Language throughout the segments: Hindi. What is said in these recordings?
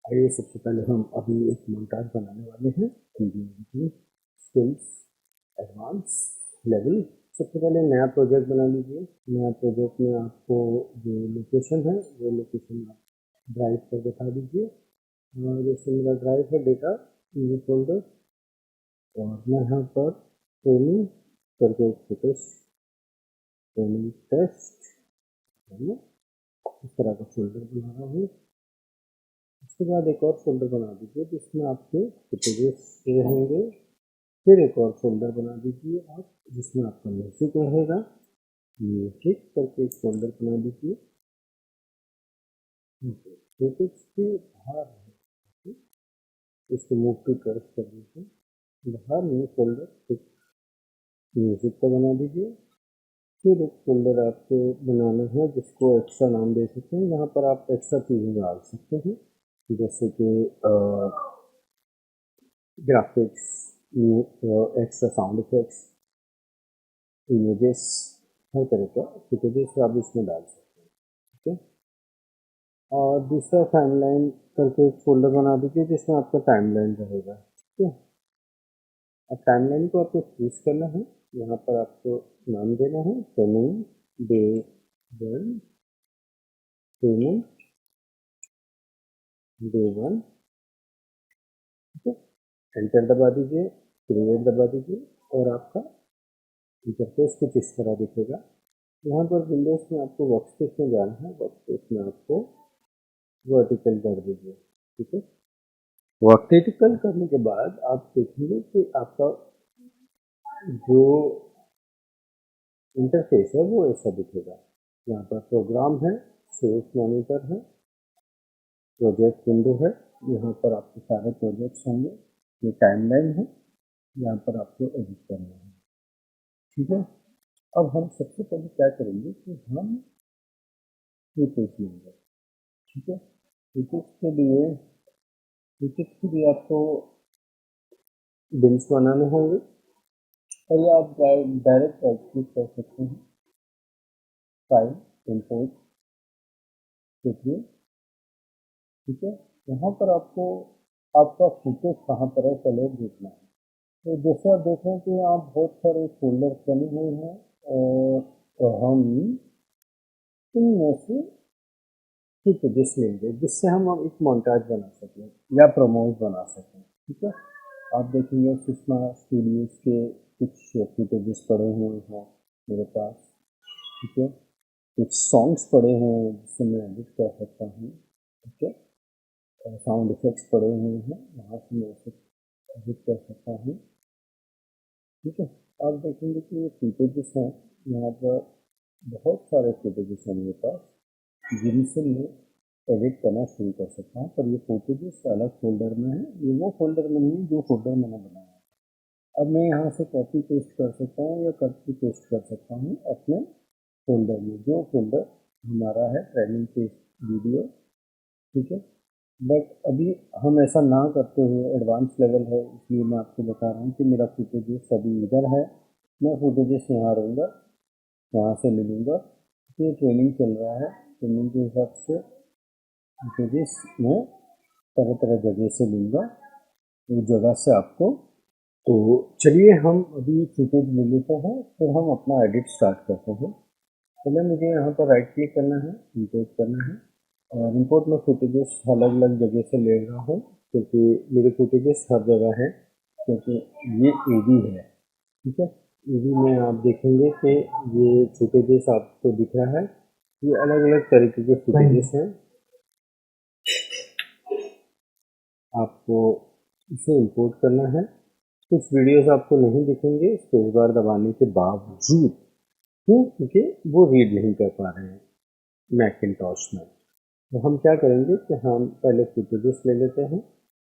आइए सबसे पहले हम अभी एक मोन्टाज बनाने वाले हैं की स्किल्स एडवांस लेवल। सबसे पहले नया प्रोजेक्ट बना लीजिए। नया प्रोजेक्ट में आपको जो लोकेशन है वो लोकेशन आप ड्राइव पर बता दीजिए। जैसे मेरा ड्राइव है डेटा न्यू फोल्डर, और मैं यहाँ पर ट्रेनिंग करके एक ट्रेनिंग टेस्ट इस तरह का फोल्डर बना रहा हूँ। उसके बाद एक और फोल्डर बना दीजिए जिसमें आपके फुटेजेस रहेंगे। फिर एक और फोल्डर बना दीजिए आप जिसमें आपका म्यूजिक रहेगा। म्यूजिक करके एक फोल्डर बना दीजिए। फुटेज के बाहर इसको मूव टू कर्व कर दीजिए। बाहर न्यू फोल्डर एक म्यूजिक का बना दीजिए। फिर एक फोल्डर आपको बनाना है जिसको एक्स्ट्रा नाम दे सकते हैं। यहाँ पर आप एक्स्ट्रा चीज़ें डाल सकते हैं जैसे कि graphics, extra sound effects, images, हर तरह का फुटेजेस आप इसमें डाल सकते हैं। ठीक है। और दूसरा टाइमलाइन करके एक फोल्डर बना दीजिए जिसमें आपका टाइमलाइन रहेगा। ठीक है। अब टाइमलाइन को आपको चूज करना है। यहाँ पर आपको नाम देना है ट्रेनिंग डे 1, ट्रेनिंग डे 1। ठीक है। एंटर दबा दीजिए, क्रिएट दबा दीजिए और आपका इंटरफेस कुछ इस तरह दिखेगा। यहाँ पर विंडोज में आपको वर्कस्पेस में जाना है। वर्कस्पेस में आपको वर्टिकल कर दीजिए। ठीक है। वर्टिकल करने के बाद आप देखेंगे कि आपका जो इंटरफेस है वो ऐसा दिखेगा। यहाँ पर प्रोग्राम है, सोर्स मॉनिटर है, प्रोजेक्ट विंडो है। यहाँ पर आपके सारे प्रोजेक्ट्स होंगे। ये टाइमलाइन है, यहाँ पर आपको एडिट करना है। ठीक है। अब हम सबसे पहले क्या करेंगे कि हम फुटेज लेंगे। ठीक है। फुटेज के लिए आपको बिल्स बनाने होंगे और ये आप डायरेक्ट राइट क्लिक कर सकते हैं, फाइल, इंपोर्ट, देखिए। ठीक है। यहाँ पर आपको आपका फुटेज कहाँ पर है पहले देखना है। तो जैसे आप देख रहे हैं कि आप बहुत सारे फोल्डर बने हुए हैं और तो हम इनमें से फुटेजेस लेंगे जिससे हम अब एक मोन्टाज बना सकें या प्रोमोज बना सकें। ठीक है। आप देखेंगे सुषमा स्टूडियोज के कुछ फुटेजेस पड़े हुए हैं मेरे पास। ठीक है। कुछ सॉन्ग्स पड़े हुए हैं जिससे मैं एडिट कर सकता हूँ। ठीक है। साउंड इफेक्ट्स पड़े हुए हैं, यहाँ से मैं इसे एडिट कर सकता हूँ। ठीक है। आप देखेंगे कि ये फुटेजेस हैं, यहाँ पर बहुत सारे फुटेजेस हैं मेरे पास जिनसे मैं एडिट करना शुरू कर सकता हूँ। पर ये फुटेजेस अलग फोल्डर में है, ये वो फोल्डर में नहीं जो फोल्डर मैंने बनाया है। अब मैं यहाँ से कॉपी पेस्ट कर सकता हूँ या कॉपी पेस्ट कर सकता हूँ अपने फोल्डर में, जो फोल्डर हमारा है ट्रेनिंग टेस्ट वीडियो। ठीक है। बट अभी हम ऐसा ना करते हुए एडवांस लेवल है इसलिए मैं आपको बता रहा हूँ कि मेरा फुटेजेस अभी इधर है। मैं फुटेजेस यहाँ रहूँगा, यहाँ से ले लूँगा। ये ट्रेनिंग चल रहा है, ट्रेनिंग के हिसाब से फुटेजेस मैं तरह तरह जगह से लूँगा, उस जगह से आपको। तो चलिए हम अभी फुटेज ले लेते हैं, फिर हम अपना एडिट स्टार्ट करते हैं। पहले मुझे यहाँ पर राइट क्लिक करना है, इंपोर्ट करना है। और इंपोर्ट में फुटेजेस अलग अलग जगह से ले रहा हूँ क्योंकि मेरे फुटेजेस हर जगह है, क्योंकि ये एवी है। ठीक है। एवी में आप देखेंगे कि ये फुटेजेस आपको दिख रहा है, ये अलग अलग तरीके के फुटेजेस हैं। आपको इसे इंपोर्ट करना है। कुछ वीडियोस आपको नहीं दिखेंगे स्पेस बार दबाने के बावजूद। क्यों? क्योंकि वो रीड नहीं कर पा रहे हैं मैकिंटॉश में। तो हम क्या करेंगे कि हम पहले फुटेजेस ले लेते हैं।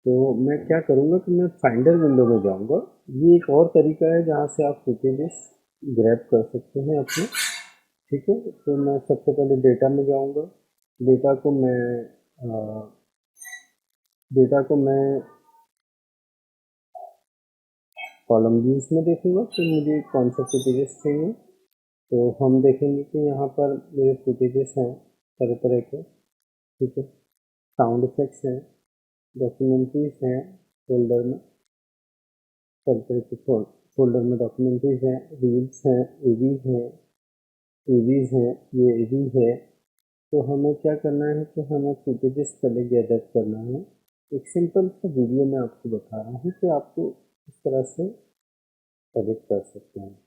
तो मैं क्या करूँगा कि मैं फाइंडर विंडो में जाऊँगा। ये एक और तरीका है जहाँ से आप फुटेजेस ग्रैब कर सकते हैं अपने। ठीक है। तो मैं सबसे पहले डेटा में जाऊँगा। डेटा को मैं कॉलम व्यूज में देखूंगा कि मुझे कौन सा फुटेजेस चाहिए। तो हम देखेंगे कि यहाँ पर मेरे फुटेजेस हैं तरह तरह के। ठीक है। साउंड इफेक्ट्स हैं, डॉक्यूमेंट्रीज हैं फोल्डर में, सब तरह के फोल्डर में डॉक्यूमेंट्रीज हैं, रील्स हैं, एवीज हैं, एवीज हैं, ये एवी है। तो हमें क्या करना है कि हमें फुटेजेस पहले गैदर करना है। एक सिंपल सा वीडियो में आपको बता रहा हूँ कि आपको इस तरह से एडिट कर सकते हैं।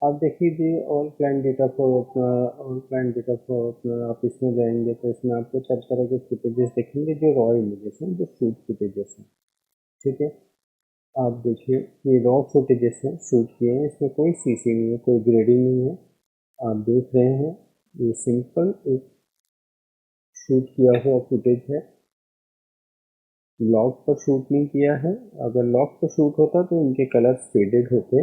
आप देखिए all client data for opener, all client data for opener, आप इसमें जाएंगे तो इसमें आपको तरह तरह के फुटेजेस देखेंगे जो रॉ इमेजेस हैं, जो शूट फुटेजेस हैं। ठीक है, आप देखिए ये रॉ फुटेजेस हैं, शूट किए हैं, इसमें कोई सीसी नहीं है, कोई ग्रेडिंग नहीं है। आप देख रहे हैं ये सिंपल एक शूट किया हुआ फुटेज है, लॉग पर शूट नहीं किया है। अगर लॉग पर शूट होता तो इनके कलर्स फेडेड होते।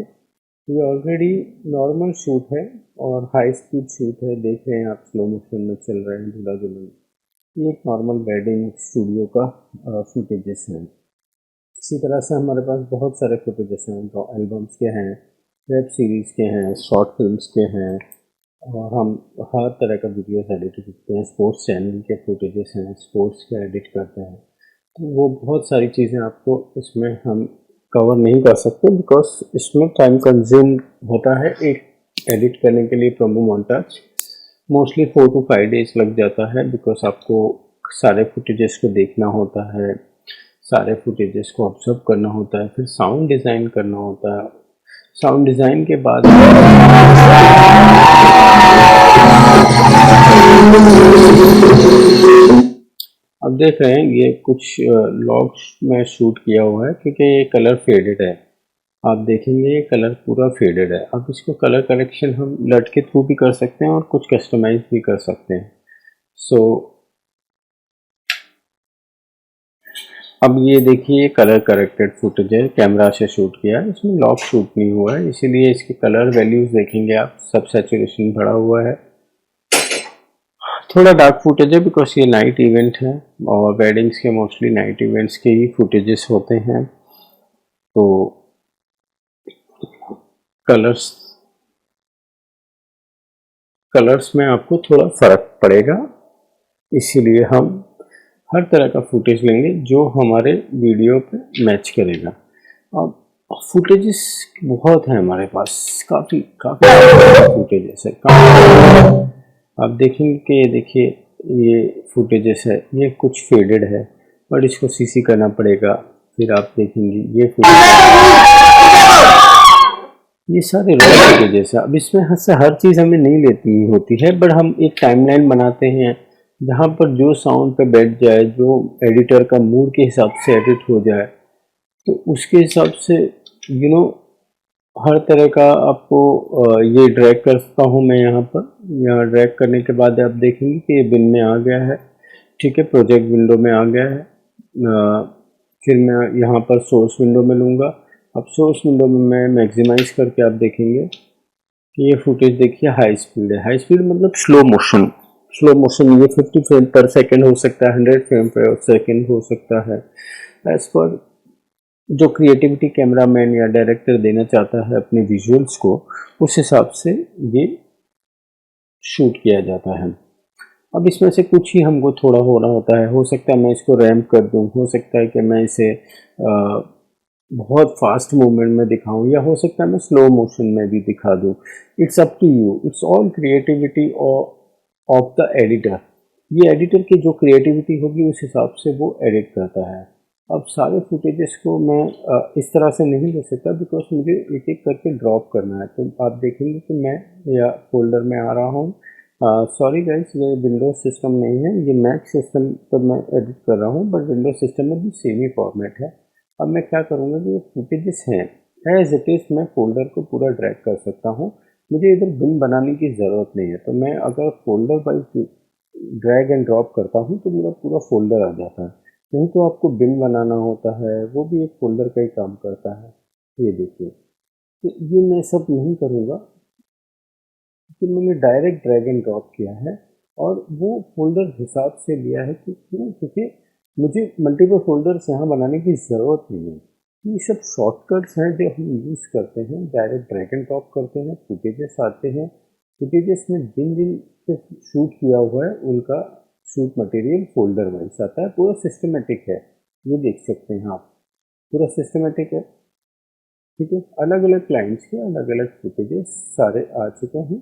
ये ऑलरेडी नॉर्मल शूट है और हाई स्पीड शूट है, देख रहे हैं आप स्लो मोशन में चल रहे हैं दूल्हा दुल्हन। ये एक नॉर्मल वेडिंग स्टूडियो का फुटेजेस है। इसी तरह से हमारे पास बहुत सारे फुटेजेस हैं, जो एल्बम्स के हैं, वेब सीरीज़ के हैं, शॉर्ट फिल्म्स के हैं, और हम हर तरह का वीडियोस एडिट करते हैं। स्पोर्ट्स चैनल के फुटेजेस हैं, स्पोर्ट्स के एडिट करते हैं। तो वो बहुत सारी चीज़ें आपको इसमें हम कवर नहीं कर सकते, बिकॉज इसमें टाइम कंज्यूम होता है एक एडिट करने के लिए। Promo montage mostly 4 to 5 days लग जाता है, बिकॉज आपको सारे फुटेजेस को देखना होता है, सारे फुटेजेस को ऑब्जर्व करना होता है, फिर साउंड डिज़ाइन करना होता है। साउंड डिज़ाइन के बाद अब देख रहे हैं ये कुछ लॉग्स में शूट किया हुआ है, क्योंकि ये कलर फेडेड है। आप देखेंगे ये कलर पूरा फेडेड है। अब इसको कलर करेक्शन हम लट के थ्रू भी कर सकते हैं और कुछ कस्टमाइज भी कर सकते हैं। सो अब ये देखिए कलर करेक्टेड फुटेज है, कैमरा से शूट किया है, इसमें लॉग शूट नहीं हुआ है, इसीलिए इसके कलर वैल्यूज देखेंगे आप, सब सैचुरेशन बढ़ा हुआ है। थोड़ा डार्क फुटेज है बिकॉज ये नाइट इवेंट है और वेडिंग्स के मोस्टली नाइट इवेंट्स के ही फुटेजेस होते हैं। तो कलर्स में आपको थोड़ा फर्क पड़ेगा, इसीलिए हम हर तरह का फुटेज लेंगे जो हमारे वीडियो पे मैच करेगा। अब फुटेजेस बहुत हैं हमारे पास, काफ़ी फुटेजेस है। आप देखेंगे कि ये देखिए ये फुटेजेस है, ये कुछ फेडेड है और इसको सीसी करना पड़ेगा। फिर आप देखेंगे ये ये सारे रॉ फुटेजेस है। अब इसमें से हर चीज़ हमें नहीं लेती होती है, बट हम एक टाइमलाइन बनाते हैं जहाँ पर जो साउंड पे बैठ जाए, जो एडिटर का मूड के हिसाब से एडिट हो जाए, तो उसके हिसाब से हर तरह का आपको ये ड्रैग करता हूँ मैं यहाँ पर। यहाँ ड्रैग करने के बाद आप देखेंगे कि ये बिन में आ गया है। ठीक है, प्रोजेक्ट विंडो में आ गया है। फिर मैं यहाँ पर सोर्स विंडो में लूँगा। अब सोर्स विंडो में मैं मैक्सिमाइज करके आप देखेंगे कि ये फुटेज देखिए हाई स्पीड है। हाई स्पीड मतलब स्लो मोशन। स्लो मोशन ये 50 फ्रेम पर सेकेंड हो सकता है, 100 फ्रेम पर सेकेंड हो सकता है। एज पर जो क्रिएटिविटी कैमरामैन या डायरेक्टर देना चाहता है अपने विजुअल्स को, उस हिसाब से ये शूट किया जाता है। अब इसमें से कुछ ही हमको थोड़ा होना होता है, हो सकता है मैं इसको रैम्प कर दूं, हो सकता है कि मैं इसे बहुत फास्ट मूवमेंट में दिखाऊं, या हो सकता है मैं स्लो मोशन में भी दिखा दूं। It's up to you, it's all creativity of the editor. ये एडिटर की जो क्रिएटिविटी होगी उस हिसाब से वो एडिट करता है। अब सारे फुटेजेस को मैं इस तरह से नहीं ले सकता, बिकॉज मुझे एक एक करके ड्रॉप करना है। तो आप देखेंगे कि मैं या फोल्डर में आ रहा हूँ। सॉरी गाइस, ये विंडोज सिस्टम नहीं है, ये मैक सिस्टम पर मैं एडिट कर रहा हूँ, बट विंडोज सिस्टम में भी सेम ही फॉर्मेट है। अब मैं क्या करूँगा कि ये फुटेजेस हैं एज इट इज़, मैं फोल्डर को पूरा ड्रैग कर सकता हूँ। मुझे इधर बिन बनाने की ज़रूरत नहीं है। तो मैं अगर folder wise drag and drop करता हूँ तो मेरा पूरा फोल्डर आ जाता है। नहीं तो आपको बिन बनाना होता है, वो भी एक फोल्डर का ही काम करता है। ये देखिए, तो ये मैं सब नहीं करूँगा कि मैंने डायरेक्ट ड्रैग एंड ड्रॉप किया है और वो फोल्डर हिसाब से लिया है कि क्यों, क्योंकि मुझे मल्टीपल फोल्डर्स यहाँ बनाने की ज़रूरत नहीं है। ये सब शॉर्टकट्स हैं जो हम यूज़ करते हैं, डायरेक्ट ड्रैग एंड ड्रॉप करते हैं, फुटेजेस आते हैं। फुटेजेस में जिन जिन पे शूट किया हुआ है उनका शूट मटेरियल फोल्डर वाइज आता है, पूरा सिस्टमेटिक है। ये देख सकते हैं आप, पूरा सिस्टमेटिक है। ठीक है, अलग अलग क्लाइंट्स के अलग अलग फुटेजेस सारे आ चुके हैं।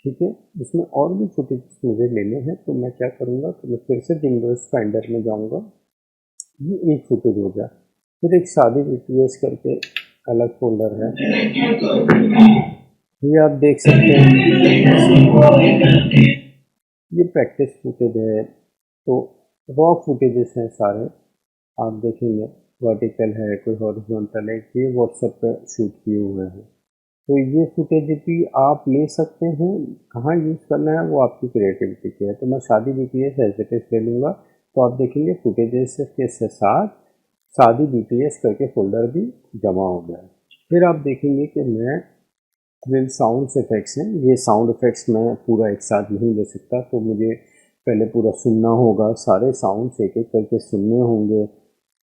ठीक है, इसमें और भी फुटेज मुझे लेने हैं, तो मैं क्या करूँगा कि मैं फिर से विंडोज फाइंडर में जाऊँगा। ये एक फुटेज हो गया। फिर एक शादी बीटीएस करके अलग फोल्डर है, ये आप देख सकते हैं। ये प्रैक्टिस फुटेज है, तो रॉ फुटेजेस हैं सारे, आप देखेंगे वर्टिकल है, कोई हॉरिजॉन्टल है, ये व्हाट्सएप पे शूट किए हुए हैं। तो ये फुटेज भी आप ले सकते हैं, कहाँ यूज़ करना है वो आपकी क्रिएटिविटी की है। तो मैं शादी बीटीएस एज इट इज ले लूँगा, तो आप देखेंगे फुटेजेस के साथ शादी बीटीएस करके फोल्डर भी जमा हो गया है। फिर आप देखेंगे कि मैं फिर साउंड इफेक्ट्स हैं, ये साउंड इफेक्ट्स मैं पूरा एक साथ नहीं ले सकता, तो मुझे पहले पूरा सुनना होगा, सारे साउंड्स एक एक करके सुनने होंगे।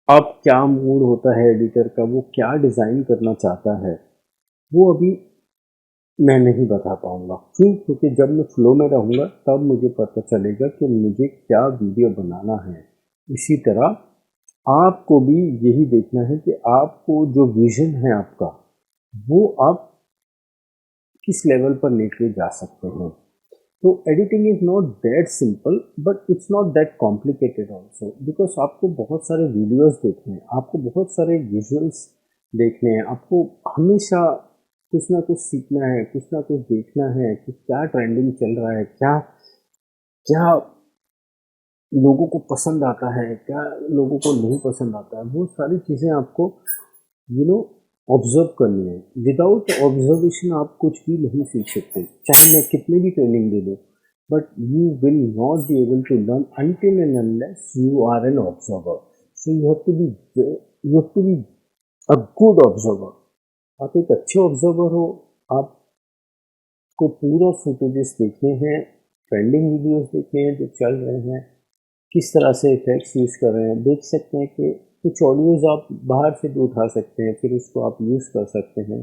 अब क्या मूड होता है एडिटर का, वो क्या डिज़ाइन करना चाहता है, वो अभी मैं नहीं बता पाऊँगा। क्यों? क्योंकि जब मैं फ्लो में रहूँगा तब मुझे पता चलेगा कि मुझे क्या वीडियो बनाना है। इसी तरह आपको भी यही देखना है कि आपको जो विज़न है आपका, वो आप किस लेवल पर लेके जा सकते हैं। तो editing is not that simple, but it's not that complicated also, because आपको बहुत सारे वीडियोस देखने हैं, आपको बहुत सारे विजुअल्स देखने हैं, आपको हमेशा कुछ ना कुछ सीखना है, कुछ ना कुछ देखना है कि क्या ट्रेंडिंग चल रहा है, क्या क्या लोगों को पसंद आता है, क्या लोगों को नहीं पसंद आता है। वो सारी चीज़ें आपको यू नो ऑब्जर्व करनी है। विदाउट ऑब्जर्वेशन आप कुछ भी नहीं सीख सकते, चाहे मैं कितनी भी ट्रेनिंग दे दूँ, but you will not be able to learn until and unless you are an observer. So you have to be a good observer. आप एक अच्छे ऑब्जर्वर हो, आपको पूरा फुटेजेस देखने हैं, ट्रेंडिंग वीडियोस देखने हैं जो चल रहे हैं, किस तरह से इफेक्ट्स यूज़ कर रहे हैं, देख सकते हैं कि कुछ ऑडियोज़ आप बाहर से भी उठा सकते हैं, फिर उसको आप यूज़ कर सकते हैं,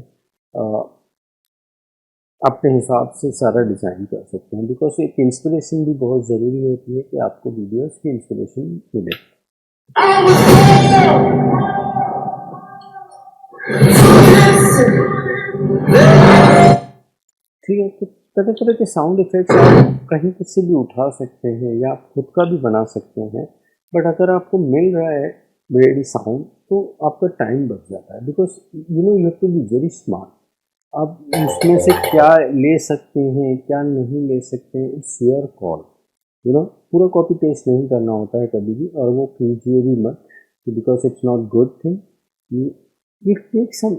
अपने हिसाब से सारा डिज़ाइन कर सकते हैं। बिकॉज एक इंस्पिरेशन भी बहुत ज़रूरी होती है कि आपको वीडियोस की इंस्पिरेशन मिले। ठीक है, तो तरह तरह के साउंड इफेक्ट्स आप कहीं से भी उठा सकते हैं या आप खुद का भी बना सकते हैं, बट अगर आपको मिल रहा है रेडी साउंड तो आपका टाइम बच जाता है। Because you have to be very smart. आप उसमें से क्या ले सकते हैं, क्या नहीं ले सकते हैं, इट्स योर कॉल। पूरा कॉपी पेस्ट नहीं करना होता है कभी भी, और वो कीजिए भी मत, because it's not good thing. you take some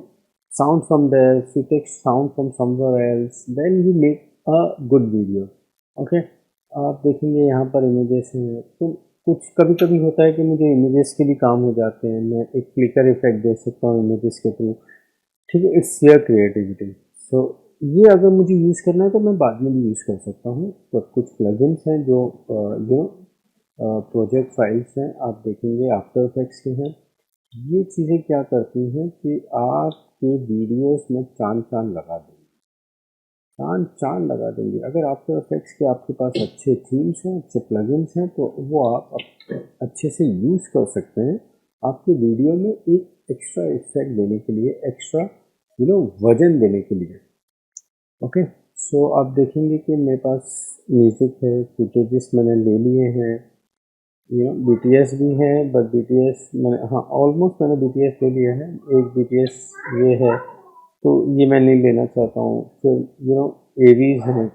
sound from there, you take sound from somewhere else, then you make a good video. Okay, आप देखेंगे यहाँ पर इमेजेस हैं, तो कुछ कभी कभी होता है कि मुझे इमेजेस के भी काम हो जाते हैं, मैं एक फ्लिकर इफेक्ट दे सकता हूँ इमेजेस के थ्रू। ठीक है, इट्स योर क्रिएटिविटी। सो ये अगर मुझे यूज़ करना है तो मैं बाद में भी यूज़ कर सकता हूँ। तो कुछ प्लगइन्स हैं जो प्रोजेक्ट फाइल्स हैं, आप देखेंगे आफ्टर इफेक्ट्स के हैं। ये चीज़ें क्या करती हैं कि आपके वीडियोस में चांद चांद लगा देंगी, चांद चांद लगा देंगे। अगर आफ्टर इफेक्ट्स के आपके पास अच्छे थीम्स हैं, अच्छे प्लगइन्स हैं, तो वो आप अच्छे से यूज़ कर सकते हैं आपके वीडियो में एक एक्स्ट्रा इफेक्ट देने के लिए, एक्स्ट्रा वजन देने के लिए। ओके, सो आप देखेंगे कि मेरे पास म्यूज़िक है, फुटेजेस मैंने ले लिए हैं, बीटीएस भी है, बट बीटीएस मैंने, हाँ ऑलमोस्ट मैंने बीटीएस ले लिया है। एक बीटीएस ये है, तो ये मैं नहीं लेना चाहता हूँ। फिर एवीज हैं,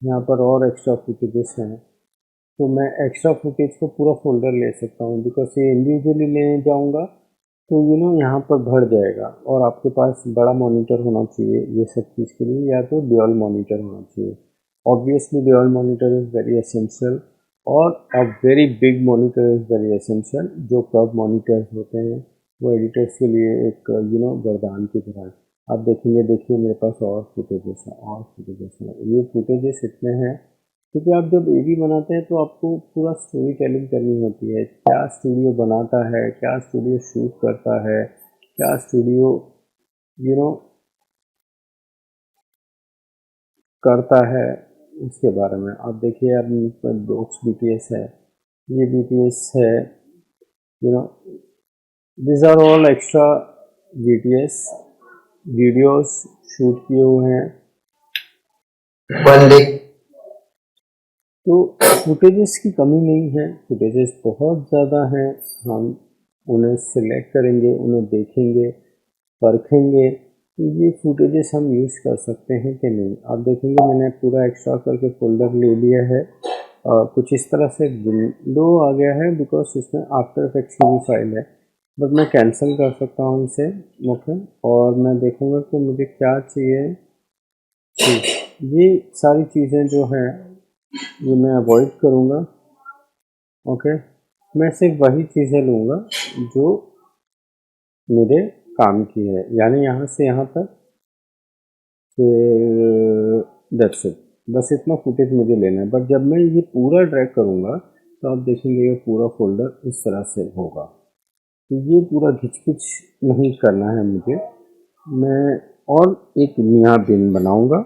यहाँ पर और एक्स्ट्रा फुटेजेस हैं, तो मैं एक्स्ट्रा फुटेज को पूरा फोल्डर ले सकता हूँ। बिकॉज ये इंडिविजुअली लेने जाऊँगा तो यहाँ पर भर जाएगा, और आपके पास बड़ा मॉनिटर होना चाहिए ये सब चीज़ के लिए, या तो ड्यूअल मॉनिटर होना चाहिए। Obviously dual monitor is very essential, और a very big monitor is very essential. जो कर्व मॉनिटर्स होते हैं वो एडिटर्स के लिए एक वरदान की तरह है। आप देखेंगे, देखिए मेरे पास और फुटेजेस हैं, और फुटेजेस हैं, ये फुटेजेस इतने हैं क्योंकि आप जब एवी बनाते हैं तो आपको पूरा स्टोरी टेलिंग करनी होती है। क्या स्टूडियो बनाता है, क्या स्टूडियो शूट करता है, क्या स्टूडियो यू नो करता है, उसके बारे में आप देखिए। अब बॉक्स बीटीएस है, ये बीटीएस है, you know this are all extra GTS videos shoot किए हुए हैं। तो फुटेजेस की कमी नहीं है, फुटेजेस बहुत ज़्यादा हैं। हम उन्हें सिलेक्ट करेंगे, उन्हें देखेंगे, परखेंगे कि ये फुटेजेस हम यूज़ कर सकते हैं कि नहीं। आप देखेंगे मैंने पूरा एक्स्ट्रा करके फोल्डर ले लिया है। कुछ इस तरह से विंडो आ गया है बिकॉज इसमें आफ्टर इफेक्ट्स की भी फाइल है, बट मैं कैंसिल कर सकता हूँ इसे। ओके, और मैं देखूँगा कि मुझे क्या चाहिए। ये सारी चीज़ें जो हैं ये मैं अवॉइड करूँगा। ओके, मैं सिर्फ वही चीज़ें लूँगा जो मेरे काम की है, यानी यहाँ से यहाँ तक, फिर दैट्स इट, बस इतना फुटेज मुझे लेना है। बट जब मैं ये पूरा ड्रैग करूँगा तो आप देखेंगे ये पूरा फोल्डर इस तरह से होगा। तो ये पूरा घिच नहीं करना है मुझे। मैं और एक नया बिन बनाऊँगा,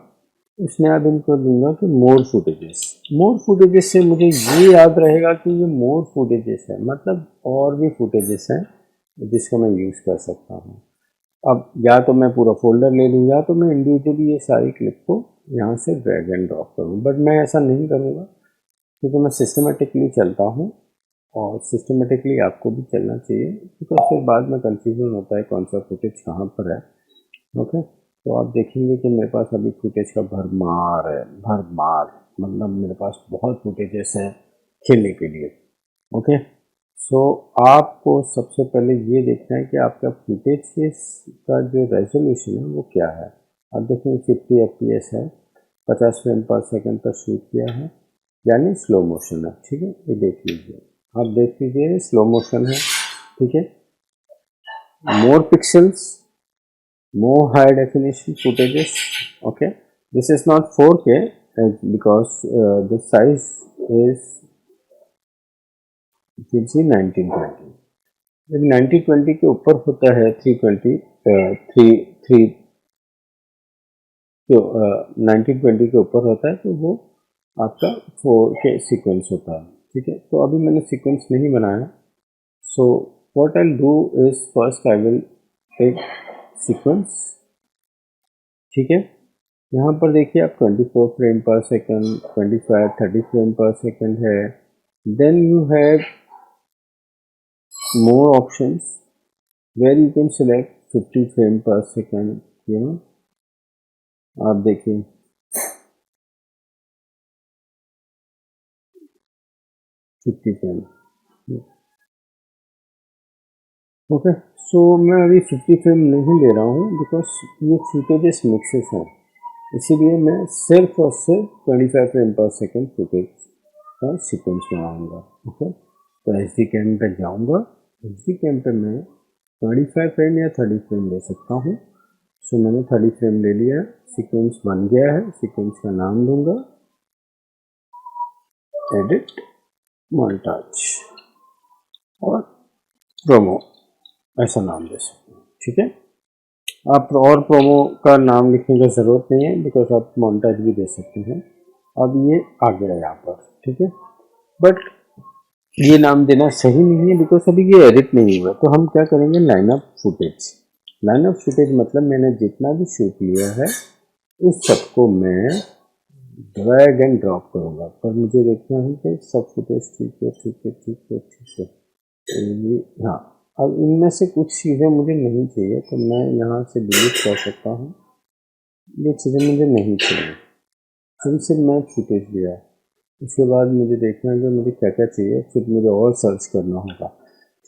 उस नया बिन को दूंगा कि मोर फुटेजेस से मुझे ये याद रहेगा कि ये मोर फुटेजेस है, मतलब और भी फुटेजेस हैं जिसको मैं यूज़ कर सकता हूँ। अब या तो मैं पूरा फोल्डर ले लूँ या तो मैं इंडिविजुअली ये सारी क्लिप को यहाँ से ड्रैग एंड ड्रॉप करूँ, बट मैं ऐसा नहीं करूँगा क्योंकि मैं सिस्टमेटिकली चलता हूँ और सिस्टमेटिकली आपको भी चलना चाहिए, बिकॉज फिर बाद में कंफ्यूजन होता है कौन सा फुटेज कहाँ पर है। ओके, तो आप देखेंगे कि मेरे पास अभी फुटेज का भरमार है, भरमार, मतलब मेरे पास बहुत फुटेजेस हैं खेलने के लिए। ओके, सो आपको सबसे पहले ये देखना है कि आपका फुटेज का जो रेजोल्यूशन है वो क्या है। आप देखेंगे 50 FPS है, 50 फ्रेम पर सेकंड पर शूट किया है, यानी स्लो मोशन है। ठीक है, ये देख लीजिए, आप देख लीजिए स्लो मोशन है। ठीक है, मोर pixels, more high definition footages. Okay, this is not 4K because the size is gives you 1920. जब 1920 के ऊपर होता है 320 3 जो 1920 के ऊपर होता है तो वो आपका 4K सीक्वेंस होता है। ठीक है, तो अभी मैंने सीक्वेंस नहीं बनाया, so what I do is first I will take sequence. ठीक है, यहाँ पर देखिए आप 24 frame per second, 25, 30 frame per second है। Then you have more options where you can select 50 frame per second. You know, आप देखिए 50 फ्रेम। ओके, सो मैं अभी 50 फ्रेम नहीं ले रहा हूँ बिकॉज ये फुटेजेस मिक्सेस हैं, इसीलिए मैं सिर्फ और सिर्फ 25 फ्रेम पर सेकंड फुटेज का सीक्वेंस बनाऊंगा। ओके, तो एच डी कैम पे जाऊंगा, एच डी कैम पे मैं 25 फ्रेम या 30 फ्रेम ले सकता हूँ। सो मैंने 30 फ्रेम ले लिया, सीक्वेंस बन गया है। सीक्वेंस का नाम दूंगा एडिट मोन्टाज और प्रोमो, ऐसा नाम दे सकते हैं। ठीक है, आप और प्रोमो का नाम लिखने की ज़रूरत नहीं है बिकॉज आप मोन्टाज भी दे सकते हैं। अब ये आ गया यहाँ पर। ठीक है, बट ये नाम देना सही नहीं है बिकॉज अभी ये एडिट नहीं हुआ। तो हम क्या करेंगे, line of footage. Line of footage मतलब मैंने जितना भी शूट लिया है उस सबको मैं ड्रैग एंड ड्रॉप करूँगा, पर मुझे देखना है कि सब फुटेज ठीक है, ठीक है, ठीक है, ठीक है। तो ये हाँ, अब इनमें से कुछ चीज़ें मुझे नहीं चाहिए तो मैं यहाँ से डिलीट कर सकता हूँ। ये चीज़ें मुझे नहीं चाहिए, जिनसे मैं फुटेज लिया। उसके बाद मुझे देखना है कि मुझे क्या क्या चाहिए, फिर मुझे और सर्च करना होगा।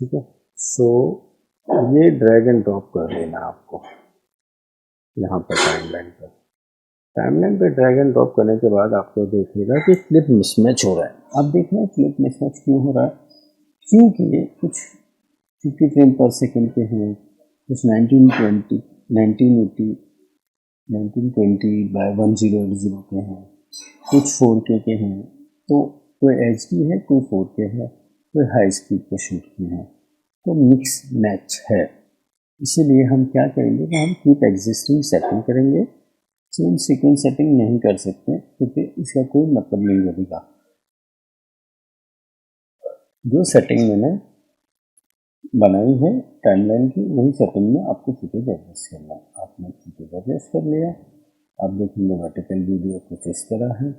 ठीक है, सो ये ड्रैग एंड ड्रॉप कर लेना आपको यहाँ पर टाइमलाइन पर। टाइमलाइन पर ड्रैग एंड ड्रॉप करने के बाद आपको देखिएगा कि क्लिप मिसमैच हो रहा है। अब देख रहे हैं क्लिप मिसमैच क्यों हो रहा है, क्योंकि कुछ 50 फ्रेम पर सेकेंड के हैं, कुछ 1920, 1980, 1920 बाय 1080 के हैं, कुछ 4K के हैं। तो कोई HD है, कोई 4K है, कोई हाई स्पीड पे शूट किए हैं, तो मिक्स मैच है। इसीलिए हम क्या करेंगे कि हम क्लिप एग्जिस्टिंग सेटिंग करेंगे, चेंज सीक्वेंस सेटिंग नहीं कर सकते क्योंकि इसका कोई मतलब नहीं बनेगा। जो सेटिंग मैंने बनाई है टाइमलाइन की, वही सेटिंग में आपको फुटेज एडजस्ट करना है। आपने फुटेज एडजस्ट कर लिया, आप देखेंगे वर्टिकल वीडियो कुछ इस तरह है,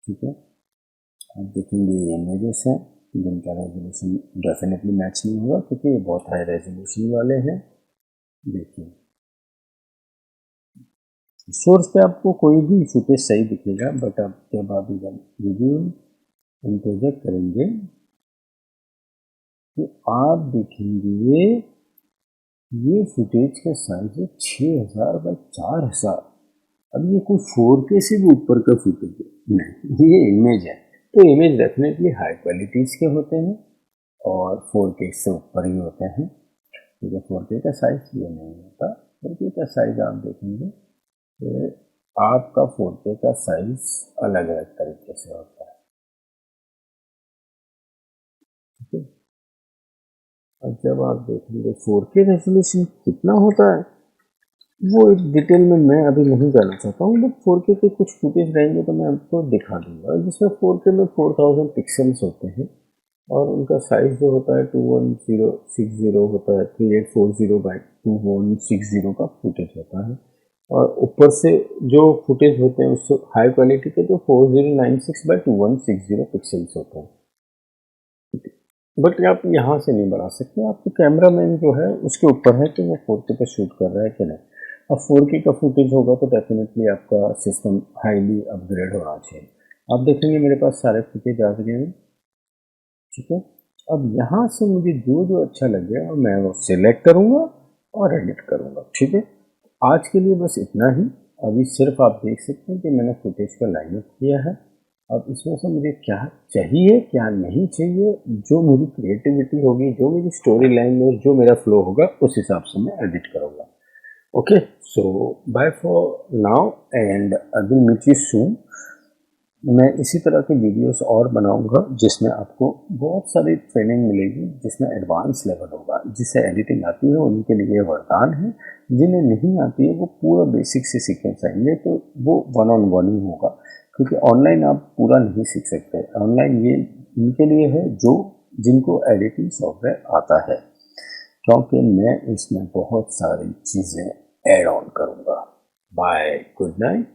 ठीक है। आप देखेंगे ये इमेजेस हैं जिनका रेजोल्यूशन डेफिनेटली मैच नहीं होगा क्योंकि ये बहुत हाई रेजोल्यूशन वाले हैं। देखिए सोर्स पे आपको कोई भी फुटेज सही दिखेगा, बट अब जब आप इधर वीडियो इन प्रोजेक्ट करेंगे तो आप देखेंगे ये फुटेज का साइज है 6000 बाई 4000। अब ये कोई 4K से भी ऊपर का फुटेज है नहीं, ये इमेज है, तो इमेज डेफिनेटली हाई क्वालिटीज के होते हैं और 4K से ऊपर ही होते हैं, ठीक है। 4K का साइज ये नहीं होता। 4K का साइज आप देखेंगे तो आपका 4K का साइज अलग अलग तरीके से होता है, ठीक है। और जब आप देखेंगे 4K रेजोल्यूशन कितना होता है वो एक डिटेल में मैं अभी नहीं जाना चाहता हूँ, बट 4K के कुछ फुटेज रहेंगे तो मैं आपको दिखा दूंगा, जिसमें 4K में 4000 पिक्सल्स होते हैं और उनका साइज जो होता है 21060 होता है, 3840 बाई 2160 का फुटेज होता है। और ऊपर से जो फुटेज होते हैं उससे हाई क्वालिटी के तो 4096 बाई 2160 पिक्सल्स होते हैं, बट आप यहाँ से नहीं बढ़ा सकते। आपके कैमरा मैन जो है उसके ऊपर है कि वो 4K पे शूट कर रहा है कि नहीं। अब 4K का फुटेज होगा तो डेफिनेटली आपका सिस्टम हाईली अपग्रेड होना चाहिए। आप देखेंगे मेरे पास सारे फुटेज आ गए हैं, ठीक है। अब यहाँ से मुझे जो जो अच्छा लगे और मैं वो सिलेक्ट करूँगा और एडिट करूँगा, ठीक है। आज के लिए बस इतना ही। अभी सिर्फ आप देख सकते हैं कि मैंने फुटेज का लाइन अप किया है। अब इसमें से मुझे क्या चाहिए क्या नहीं चाहिए, जो मेरी क्रिएटिविटी होगी, जो मेरी स्टोरी लाइन में जो मेरा फ्लो होगा उस हिसाब से मैं एडिट करूँगा। Okay, so bye for now and I will meet you soon. मैं इसी तरह के वीडियोस और बनाऊंगा जिसमें आपको बहुत सारी ट्रेनिंग मिलेगी, जिसमें एडवांस लेवल होगा। जिसे एडिटिंग आती है उनके लिए वरदान है, जिन्हें नहीं आती है वो पूरा बेसिक से सीखना चाहिए, तो वो 1-on-1 ही होगा क्योंकि ऑनलाइन आप पूरा नहीं सीख सकते। ऑनलाइन ये इनके लिए है जो जिनको एडिटिंग सॉफ्टवेयर आता है, क्योंकि मैं इसमें बहुत सारी चीज़ें ऐड ऑन करूँगा। Bye, good night.